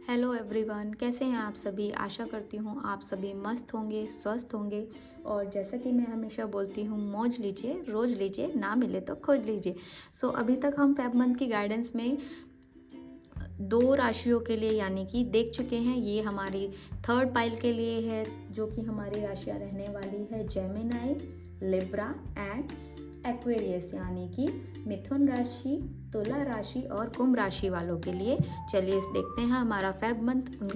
Hello everyone, कैसे हैं आप सभी। आशा करती हूँ आप सभी मस्त होंगे, स्वस्थ होंगे। और जैसा कि मैं हमेशा बोलती हूँ, मौज लीजिए, रोज़ लीजिए, ना मिले तो खोज लीजिए। अभी तक हम फेब मंथ की गाइडेंस में दो राशियों के लिए यानी कि देख चुके हैं। ये हमारी थर्ड पाइल के लिए है, जो कि हमारी राशियाँ रहने वाली है जेमिनाई, लिब्रा एंड एक्वेरियस, यानी कि मिथुन राशि, तुला राशि और कुंभ राशि वालों के लिए। चलिए देखते हैं हमारा फेब मंथ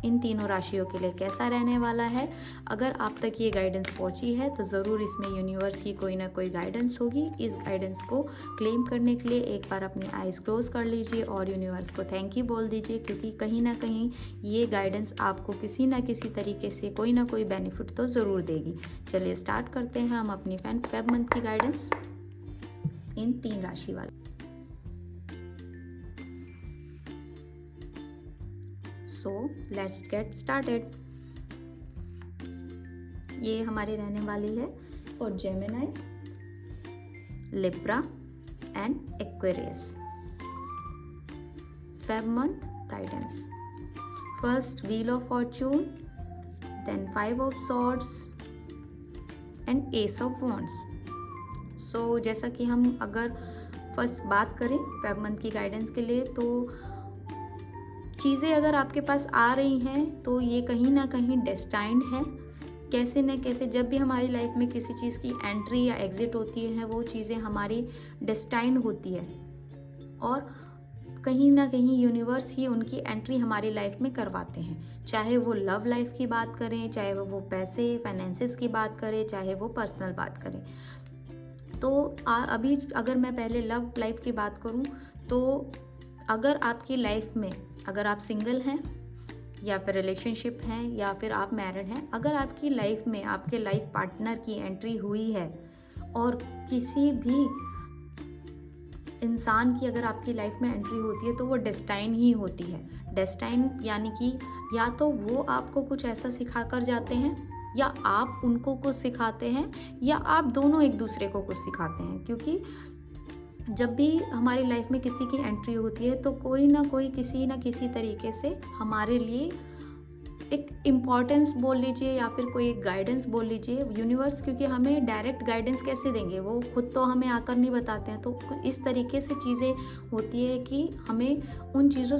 इन तीनों राशियों के लिए कैसा रहने वाला है। अगर आप तक ये गाइडेंस पहुंची है तो ज़रूर इसमें यूनिवर्स की कोई ना कोई गाइडेंस होगी। इस गाइडेंस को क्लेम करने के लिए एक बार अपनी आइज़ क्लोज कर लीजिए और यूनिवर्स को थैंक यू बोल दीजिए, क्योंकि कहीं ना कहीं ये गाइडेंस आपको किसी ना किसी तरीके से कोई ना कोई बेनिफिट तो ज़रूर देगी। चलिए स्टार्ट करते हैं हम अपनी फेब मंथ की गाइडेंस इन तीन राशि वाले। So let's get started. ये हमारी रहने वाली है और Gemini, Libra and Aquarius Feb month guidance. First wheel of fortune, then 5 of swords and ace of wands. जैसा कि हम अगर फर्स्ट बात करें फेब मंथ की गाइडेंस के लिए, तो चीज़ें अगर आपके पास आ रही हैं तो ये कहीं ना कहीं डेस्टाइंड है। कैसे न कैसे जब भी हमारी लाइफ में किसी चीज़ की एंट्री या एग्जिट होती है, वो चीज़ें हमारी डेस्टाइंड होती है और कहीं ना कहीं यूनिवर्स ही उनकी एंट्री हमारी लाइफ में करवाते हैं। चाहे वो लव लाइफ की बात करें, चाहे वो पैसे फाइनेंसेस की बात करें, चाहे वो पर्सनल बात करें। तो अभी अगर मैं पहले लव लाइफ की बात करूं, तो अगर आपकी लाइफ में, अगर आप सिंगल हैं या फिर रिलेशनशिप हैं या फिर आप मैरिड हैं, अगर आपकी लाइफ में आपके लाइफ पार्टनर की एंट्री हुई है और किसी भी इंसान की अगर आपकी लाइफ में एंट्री होती है, तो वो डेस्टाइन ही होती है। डेस्टाइन यानी कि या तो वो आपको कुछ ऐसा सिखा कर जाते हैं, या आप उनको कुछ सिखाते हैं, या आप दोनों एक दूसरे को कुछ सिखाते हैं। क्योंकि जब भी हमारी लाइफ में किसी की एंट्री होती है, तो कोई ना कोई किसी ना किसी तरीके से हमारे लिए एक इम्पॉर्टेंस बोल लीजिए या फिर कोई एक गाइडेंस बोल लीजिए यूनिवर्स, क्योंकि हमें डायरेक्ट गाइडेंस कैसे देंगे, वो खुद तो हमें आकर नहीं बताते हैं। तो इस तरीके से चीज़ें होती है कि हमें उन चीज़ों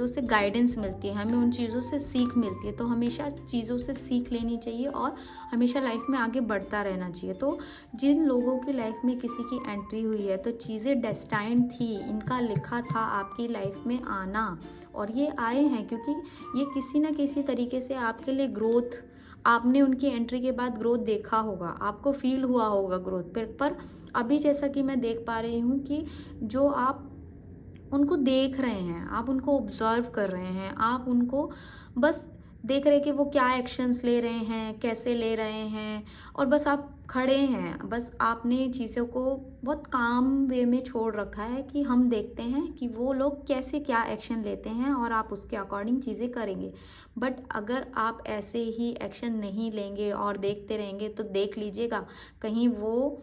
से गाइडेंस मिलती है, हमें उन चीज़ों से सीख मिलती है। तो हमेशा चीज़ों से सीख लेनी चाहिए और हमेशा लाइफ में आगे बढ़ता रहना चाहिए। तो जिन लोगों की लाइफ में किसी की एंट्री हुई है, तो चीज़ें डेस्टाइंड थी, इनका लिखा था आपकी लाइफ में आना, और ये आए हैं क्योंकि ये किसी ना किसी तरीके से आपके लिए ग्रोथ, आपने उनकी एंट्री के बाद ग्रोथ देखा होगा, आपको फील हुआ होगा ग्रोथ पर अभी जैसा कि मैं देख पा रही हूँ कि जो आप उनको देख रहे हैं, आप उनको ऑब्जर्व कर रहे हैं, आप उनको बस देख रहे हैं कि वो क्या एक्शंस ले रहे हैं, कैसे ले रहे हैं, और बस आप खड़े हैं। बस आपने चीज़ों को बहुत काम वे में छोड़ रखा है कि हम देखते हैं कि वो लोग कैसे क्या एक्शन लेते हैं और आप उसके अकॉर्डिंग चीज़ें करेंगे। बट अगर आप ऐसे ही एक्शन नहीं लेंगे और देखते रहेंगे, तो देख लीजिएगा कहीं वो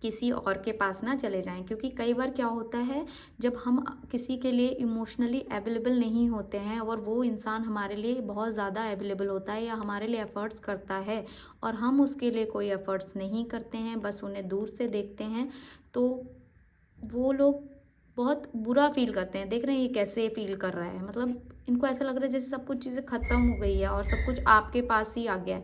किसी और के पास ना चले जाएं। क्योंकि कई बार क्या होता है, जब हम किसी के लिए इमोशनली अवेलेबल नहीं होते हैं और वो इंसान हमारे लिए बहुत ज़्यादा अवेलेबल होता है या हमारे लिए एफ़र्ट्स करता है और हम उसके लिए कोई एफ़र्ट्स नहीं करते हैं, बस उन्हें दूर से देखते हैं, तो वो लोग बहुत बुरा फील करते हैं। देख रहे हैं ये कैसे फील कर रहा है, मतलब इनको ऐसा लग रहा है जैसे सब कुछ चीज़ें ख़त्म हो गई है और सब कुछ आपके पास ही आ गया है।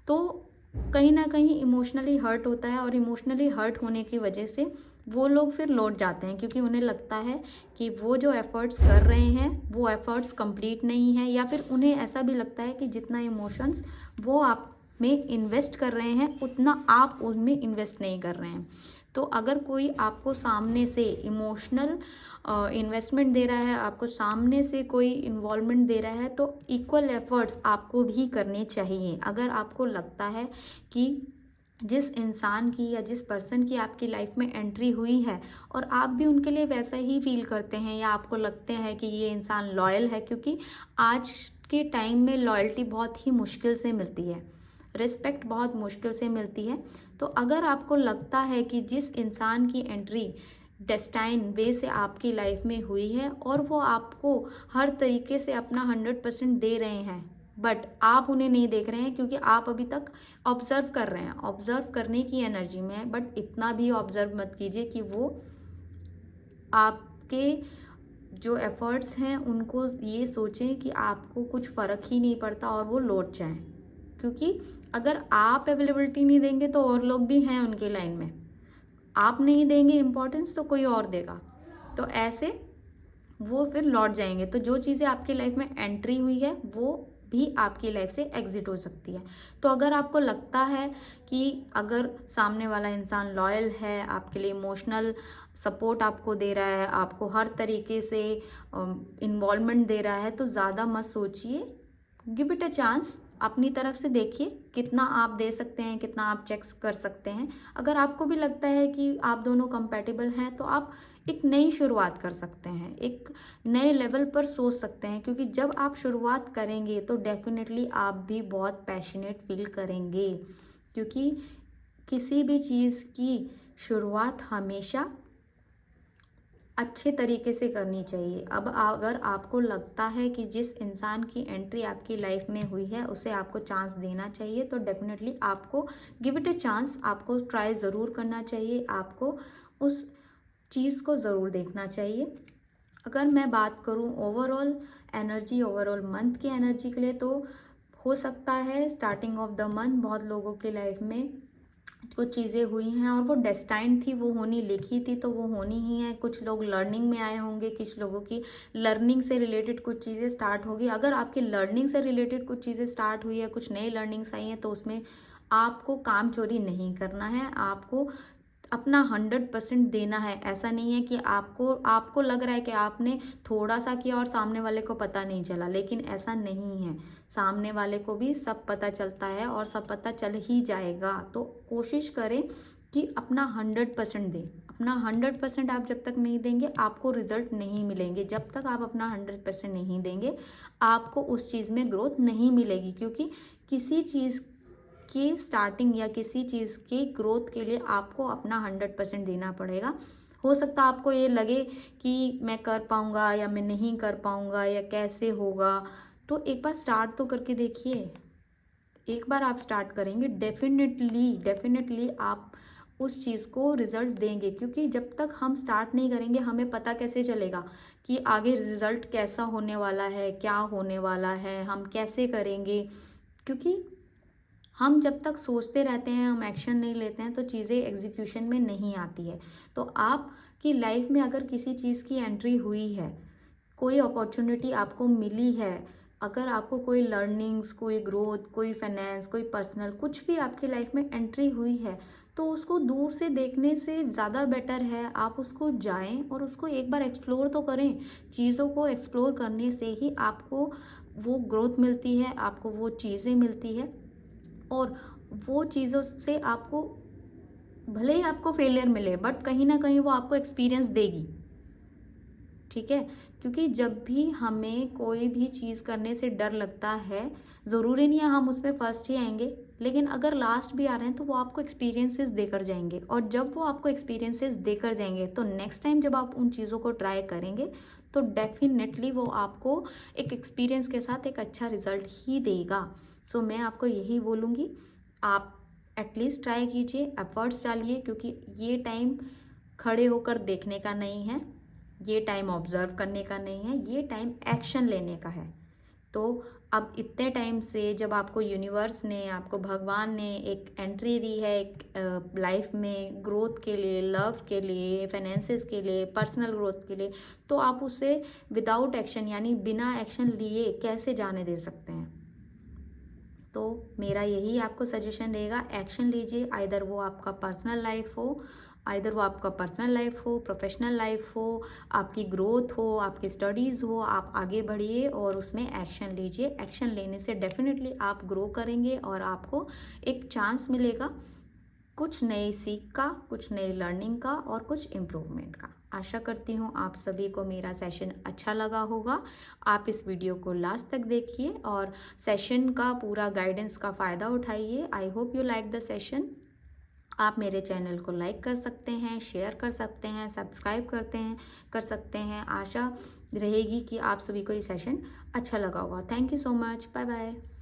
तो कहीं ना कहीं इमोशनली हर्ट होता है और इमोशनली हर्ट होने की वजह से वो लोग फिर लौट जाते हैं, क्योंकि उन्हें लगता है कि वो जो एफ़र्ट्स कर रहे हैं वो एफ़र्ट्स कंप्लीट नहीं है, या फिर उन्हें ऐसा भी लगता है कि जितना इमोशंस वो आप में इन्वेस्ट कर रहे हैं, उतना आप उनमें इन्वेस्ट नहीं कर रहे हैं। तो अगर कोई आपको सामने से इमोशनल इन्वेस्टमेंट दे रहा है, आपको सामने से कोई इन्वॉल्वमेंट दे रहा है, तो इक्वल एफर्ट्स आपको भी करने चाहिए। अगर आपको लगता है कि जिस इंसान की या जिस पर्सन की आपकी लाइफ में एंट्री हुई है और आप भी उनके लिए वैसा ही फील करते हैं, या आपको लगते हैं कि ये इंसान लॉयल है, क्योंकि आज के टाइम में लॉयल्टी बहुत ही मुश्किल से मिलती है, रिस्पेक्ट बहुत मुश्किल से मिलती है। तो अगर आपको लगता है कि जिस इंसान की एंट्री डेस्टाइन वे से आपकी लाइफ में हुई है और वो आपको हर तरीके से अपना 100% दे रहे हैं, बट आप उन्हें नहीं देख रहे हैं क्योंकि आप अभी तक ऑब्जर्व कर रहे हैं। ऑब्जर्व करने की एनर्जी में है, बट इतना भी ऑब्जर्व मत कीजिए कि वो आपके जो एफर्ट्स हैं उनको ये सोचें कि आपको कुछ फ़र्क ही नहीं पड़ता और वो लौट जाएं, क्योंकि अगर आप अवेलेबिलिटी नहीं देंगे तो और लोग भी हैं उनकी लाइन में। आप नहीं देंगे इम्पोर्टेंस तो कोई और देगा, तो ऐसे वो फिर लौट जाएंगे। तो जो चीज़ें आपकी लाइफ में एंट्री हुई है वो भी आपकी लाइफ से एग्जिट हो सकती है। तो अगर आपको लगता है कि अगर सामने वाला इंसान लॉयल है, आपके लिए इमोशनल सपोर्ट आपको दे रहा है, आपको हर तरीके से इन्वॉल्वमेंट दे रहा है, तो ज़्यादा मत सोचिए, गिव इट अ चांस। अपनी तरफ से देखिए कितना आप दे सकते हैं, कितना आप चेक्स कर सकते हैं। अगर आपको भी लगता है कि आप दोनों कंपैटिबल हैं तो आप एक नई शुरुआत कर सकते हैं, एक नए लेवल पर सोच सकते हैं, क्योंकि जब आप शुरुआत करेंगे तो डेफिनेटली आप भी बहुत पैशनेट फील करेंगे, क्योंकि किसी भी चीज़ की शुरुआत हमेशा अच्छे तरीके से करनी चाहिए। अब अगर आपको लगता है कि जिस इंसान की एंट्री आपकी लाइफ में हुई है उसे आपको चांस देना चाहिए, तो डेफिनेटली आपको गिव इट अ चांस, आपको ट्राई ज़रूर करना चाहिए, आपको उस चीज़ को ज़रूर देखना चाहिए। अगर मैं बात करूं ओवरऑल एनर्जी, ओवरऑल मंथ की एनर्जी के लिए, तो हो सकता है स्टार्टिंग ऑफ द मंथ बहुत लोगों की लाइफ में कुछ चीज़ें हुई हैं और वो डेस्टाइन थी, वो होनी लिखी थी, तो वो होनी ही है। कुछ लोग लर्निंग में आए होंगे, कुछ लोगों की लर्निंग से रिलेटेड कुछ चीज़ें स्टार्ट होगी। अगर आपकी लर्निंग से रिलेटेड कुछ चीज़ें स्टार्ट हुई है, कुछ नई लर्निंग्स आई हैं, तो उसमें आपको काम चोरी नहीं करना है, आपको अपना 100% देना है। ऐसा नहीं है कि आपको आपको लग रहा है कि आपने थोड़ा सा किया और सामने वाले को पता नहीं चला, लेकिन ऐसा नहीं है। सामने वाले को भी सब पता चलता है और सब पता चल ही जाएगा। तो कोशिश करें कि अपना 100% दें। अपना 100% आप जब तक नहीं देंगे आपको रिजल्ट नहीं मिलेंगे। जब तक आप अपना 100% नहीं देंगे आपको उस चीज़ में ग्रोथ नहीं मिलेगी, क्योंकि किसी चीज़ की स्टार्टिंग या किसी चीज़ की ग्रोथ के लिए आपको अपना 100% देना पड़ेगा। हो सकता है आपको ये लगे कि मैं कर पाऊँगा या मैं नहीं कर पाऊँगा या कैसे होगा, तो एक बार स्टार्ट तो करके देखिए। एक बार आप स्टार्ट करेंगे डेफिनेटली आप उस चीज़ को रिज़ल्ट देंगे, क्योंकि जब तक हम स्टार्ट नहीं करेंगे हमें पता कैसे चलेगा कि आगे रिज़ल्ट कैसा होने वाला है, क्या होने वाला है, हम कैसे करेंगे। क्योंकि हम जब तक सोचते रहते हैं, हम एक्शन नहीं लेते हैं, तो चीज़ें एग्जीक्यूशन में नहीं आती है। तो आपकी लाइफ में अगर किसी चीज़ की एंट्री हुई है, कोई अपॉर्चुनिटी आपको मिली है, अगर आपको कोई लर्निंग्स, कोई ग्रोथ, कोई फाइनेंस, कोई पर्सनल कुछ भी आपकी लाइफ में एंट्री हुई है, तो उसको दूर से देखने से ज़्यादा बेटर है आप उसको जाएं और उसको एक बार एक्सप्लोर तो करें। चीज़ों को एक्सप्लोर करने से ही आपको वो ग्रोथ मिलती है, आपको वो चीज़ें मिलती है, और वो चीज़ों से आपको भले ही आपको फेलियर मिले, बट कहीं ना कहीं वो आपको एक्सपीरियंस देगी। ठीक है, क्योंकि जब भी हमें कोई भी चीज़ करने से डर लगता है, ज़रूरी नहीं है हम उसमें फर्स्ट ही आएंगे, लेकिन अगर लास्ट भी आ रहे हैं तो वो आपको एक्सपीरियंसेस देकर जाएंगे, और जब वो आपको एक्सपीरियंसेस देकर जाएंगे तो नेक्स्ट टाइम जब आप उन चीज़ों को ट्राई करेंगे तो डेफिनेटली वो आपको एक एक्सपीरियंस के साथ एक अच्छा रिजल्ट ही देगा। सो मैं आपको यही बोलूँगी, आप एटलीस्ट ट्राई कीजिए, एफर्ट्स डालिए, क्योंकि ये टाइम खड़े होकर देखने का नहीं है, ये टाइम ऑब्जर्व करने का नहीं है, ये टाइम एक्शन लेने का है। तो अब इतने टाइम से जब आपको यूनिवर्स ने, आपको भगवान ने एक एंट्री दी है एक लाइफ में ग्रोथ के लिए, लव के लिए, फाइनेंसेस के लिए, पर्सनल ग्रोथ के लिए, तो आप उसे विदाउट एक्शन यानी बिना एक्शन लिए कैसे जाने दे सकते हैं। तो मेरा यही आपको सजेशन रहेगा, एक्शन लीजिए। आइदर वो आपका पर्सनल लाइफ हो, आइदर वो आपका पर्सनल लाइफ हो, प्रोफेशनल लाइफ हो, आपकी ग्रोथ हो, आपकी स्टडीज़ हो, आप आगे बढ़िए और उसमें एक्शन लीजिए। एक्शन लेने से डेफिनेटली आप ग्रो करेंगे और आपको एक चांस मिलेगा कुछ नई सीख का, कुछ नई लर्निंग का और कुछ इम्प्रूवमेंट का। आशा करती हूँ आप सभी को मेरा सेशन अच्छा लगा होगा। आप इस वीडियो को लास्ट तक देखिए और सेशन का पूरा गाइडेंस का फ़ायदा उठाइए। I hope you like the session. आप मेरे चैनल को लाइक कर सकते हैं, शेयर कर सकते हैं, सब्सक्राइब कर सकते हैं। आशा रहेगी कि आप सभी को ये सेशन अच्छा लगा होगा। Thank you so much. Bye bye.